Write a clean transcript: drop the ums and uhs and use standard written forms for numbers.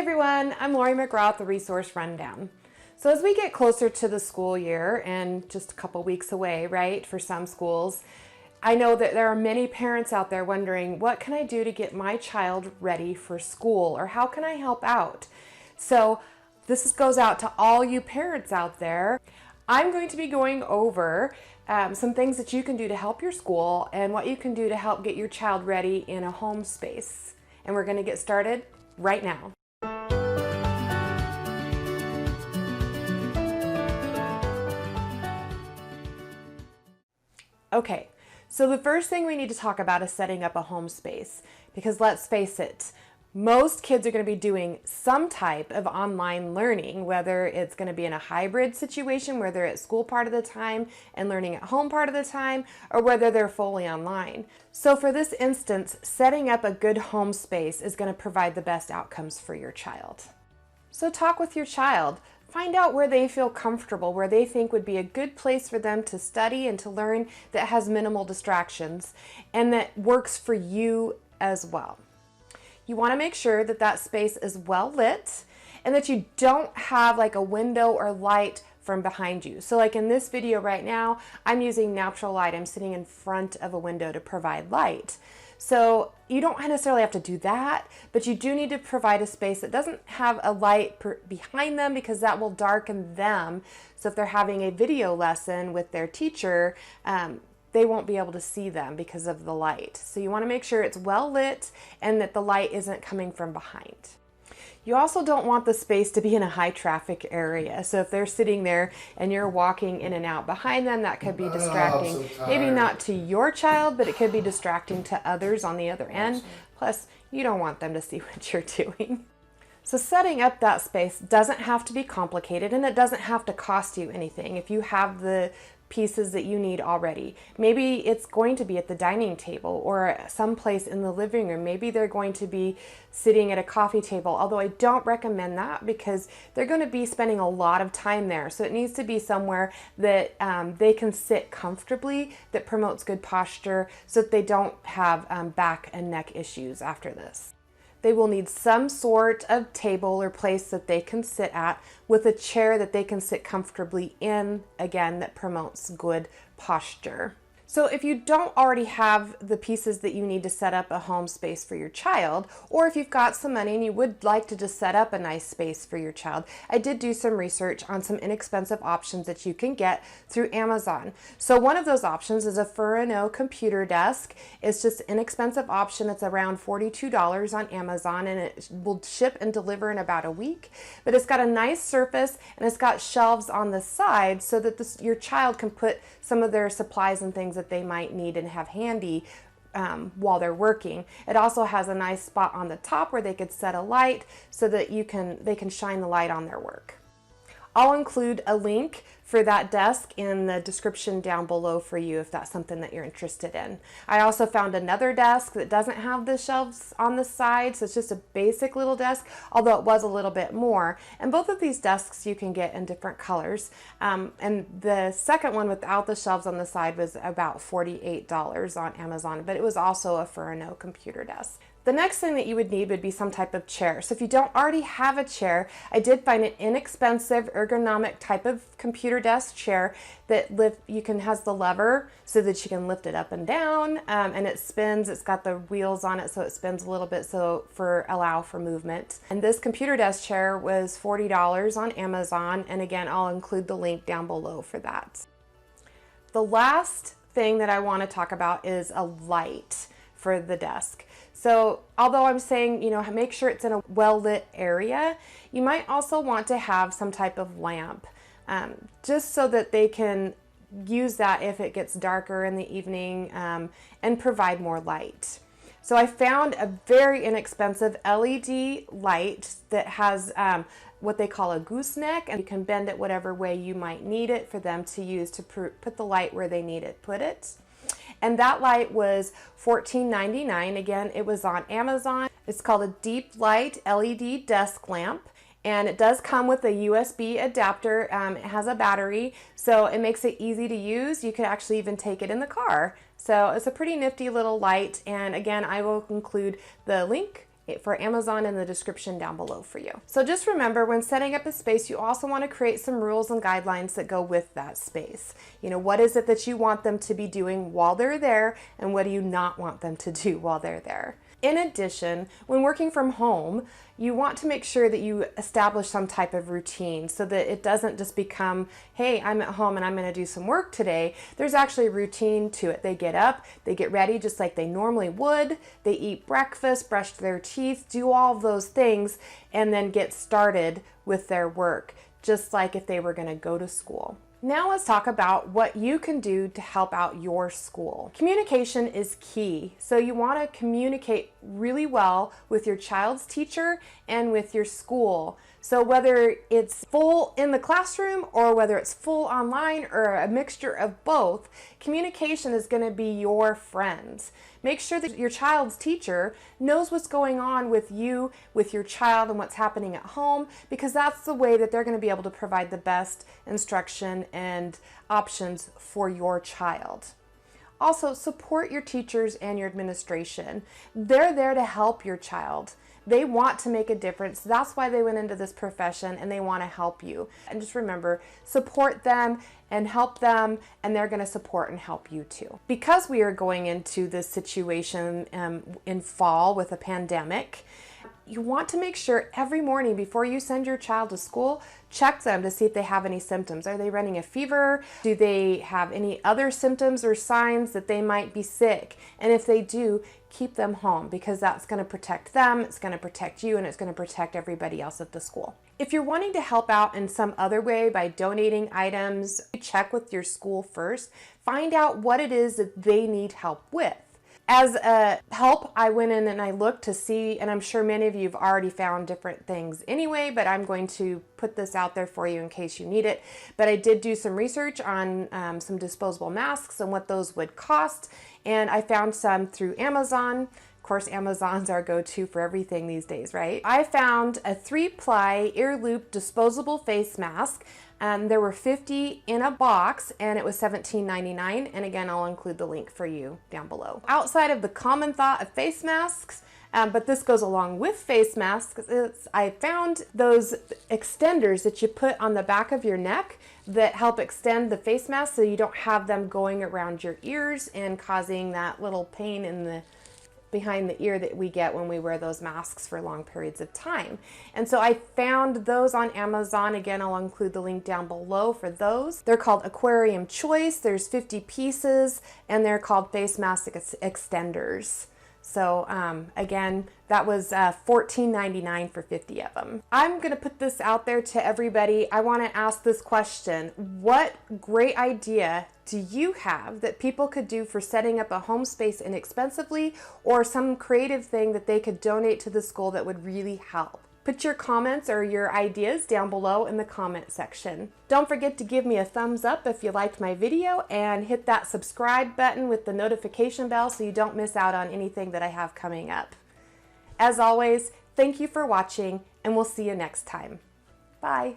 everyone, I'm Lori McGraw with the Resource Rundown. So as we get closer to the school year and just a couple weeks away, right, for some schools, I know that there are many parents out there wondering, what can I do to get my child ready for school, or how can I help out? So this goes out to all you parents out there. I'm going to be going over some things that you can do to help your school and what you can do to help get your child ready in a home space. And we're going to get started right now. Okay, so the first thing we need to talk about is setting up a home space, because let's face it, most kids are going to be doing some type of online learning, whether it's going to be in a hybrid situation where they're at school part of the time and learning at home part of the time, or whether they're fully online. So for this instance, setting up a good home space is going to provide the best outcomes for your child. So talk with your child. Find out where they feel comfortable, where they think would be a good place for them to study and to learn that has minimal distractions and that works for you as well. You want to make sure that that space is well lit and that you don't have like a window or light from behind you. So like in this video right now, I'm using natural light. I'm sitting in front of a window to provide light. So you don't necessarily have to do that, but you do need to provide a space that doesn't have a light behind them, because that will darken them. So if they're having a video lesson with their teacher, they won't be able to see them because of the light. So you want to make sure it's well lit and that the light isn't coming from behind. You also don't want the space to be in a high traffic area. So if they're sitting there and you're walking in and out behind them, that could be distracting. Maybe not to your child, but it could be distracting to others on the other end. Plus, you don't want them to see what you're doing. So setting up that space doesn't have to be complicated, and it doesn't have to cost you anything if you have the pieces that you need already. Maybe it's going to be at the dining table or someplace in the living room. Maybe they're going to be sitting at a coffee table, although I don't recommend that because they're going to be spending a lot of time there. So it needs to be somewhere that they can sit comfortably, that promotes good posture, so that they don't have back and neck issues after this. They will need some sort of table or place that they can sit at with a chair that they can sit comfortably in, again, that promotes good posture. So if you don't already have the pieces that you need to set up a home space for your child, or if you've got some money and you would like to just set up a nice space for your child, I did do some research on some inexpensive options that you can get through Amazon. So one of those options is a Furano computer desk. It's just an inexpensive option. It's around $42 on Amazon, and it will ship and deliver in about a week. But it's got a nice surface and it's got shelves on the side so that your child can put some of their supplies and things that they might need and have handy while they're working. It also has a nice spot on the top where they could set a light so that they can shine the light on their work. I'll include a link for that desk in the description down below for you if that's something that you're interested in. I also found another desk that doesn't have the shelves on the side, so it's just a basic little desk, although it was a little bit more. And both of these desks you can get in different colors. And the second one without the shelves on the side was about $48 on Amazon, but it was also a Furano computer desk. The next thing that you would need would be some type of chair. So if you don't already have a chair, I did find an inexpensive ergonomic type of computer desk chair that has the lever so that you can lift it up and down, and it spins. It's got the wheels on it so it spins a little bit allow for movement. And this computer desk chair was $40 on Amazon, and again, I'll include the link down below for that. The last thing that I want to talk about is a light for the desk. So although I'm saying, make sure it's in a well-lit area, you might also want to have some type of lamp, just so that they can use that if it gets darker in the evening, and provide more light. So I found a very inexpensive LED light that has what they call a gooseneck, and you can bend it whatever way you might need it for them to use to put the light where they need it, put it. And that light was $14.99. Again, it was on Amazon. It's called a Deep Light LED desk lamp, and it does come with a USB adapter. It has a battery, so it makes it easy to use. You could actually even take it in the car. So it's a pretty nifty little light, and again, I will include the link for Amazon in the description down below for you. So just remember, when setting up a space, you also want to create some rules and guidelines that go with that space. You know, what is it that you want them to be doing while they're there, and what do you not want them to do while they're there? In addition, when working from home, you want to make sure that you establish some type of routine so that it doesn't just become, hey, I'm at home and I'm going to do some work today. There's actually a routine to it. They get up, they get ready just like they normally would. They eat breakfast, brush their teeth, do all of those things, and then get started with their work, just like if they were going to go to school. Now let's talk about what you can do to help out your school. Communication is key. So you want to communicate really well with your child's teacher and with your school. So whether it's full in the classroom or whether it's full online or a mixture of both, communication is going to be your friend. Make sure that your child's teacher knows what's going on with you, with your child, and what's happening at home, because that's the way that they're going to be able to provide the best instruction and options for your child. Also, support your teachers and your administration. They're there to help your child. They want to make a difference. That's why they went into this profession, and they want to help you. And just remember, support them and help them, and they're going to support and help you too. Because we are going into this situation in fall with a pandemic, you want to make sure every morning before you send your child to school, check them to see if they have any symptoms. Are they running a fever? Do they have any other symptoms or signs that they might be sick? And if they do, keep them home, because that's going to protect them, it's going to protect you, and it's going to protect everybody else at the school. If you're wanting to help out in some other way by donating items, check with your school first. Find out what it is that they need help with. As a help, I went in and I looked to see, and I'm sure many of you have already found different things anyway, but I'm going to put this out there for you in case you need it. But I did do some research on some disposable masks and what those would cost, and I found some through Amazon. Of course, Amazon's our go-to for everything these days, right? I found a 3-ply ear loop disposable face mask. There were 50 in a box, and it was $17.99, and again, I'll include the link for you down below. Outside of the common thought of face masks, but this goes along with face masks, I found those extenders that you put on the back of your neck that help extend the face mask so you don't have them going around your ears and causing that little pain in the behind the ear that we get when we wear those masks for long periods of time. And so I found those on Amazon. Again, I'll include the link down below for those. They're called Aquarium Choice. There's 50 pieces, and they're called face mask extenders. So again, that was $14.99 for 50 of them. I'm gonna put this out there to everybody. I wanna ask this question. What great idea do you have that people could do for setting up a home space inexpensively, or some creative thing that they could donate to the school that would really help? Put your comments or your ideas down below in the comment section. Don't forget to give me a thumbs up if you liked my video, and hit that subscribe button with the notification bell so you don't miss out on anything that I have coming up. As always, thank you for watching, and we'll see you next time. Bye.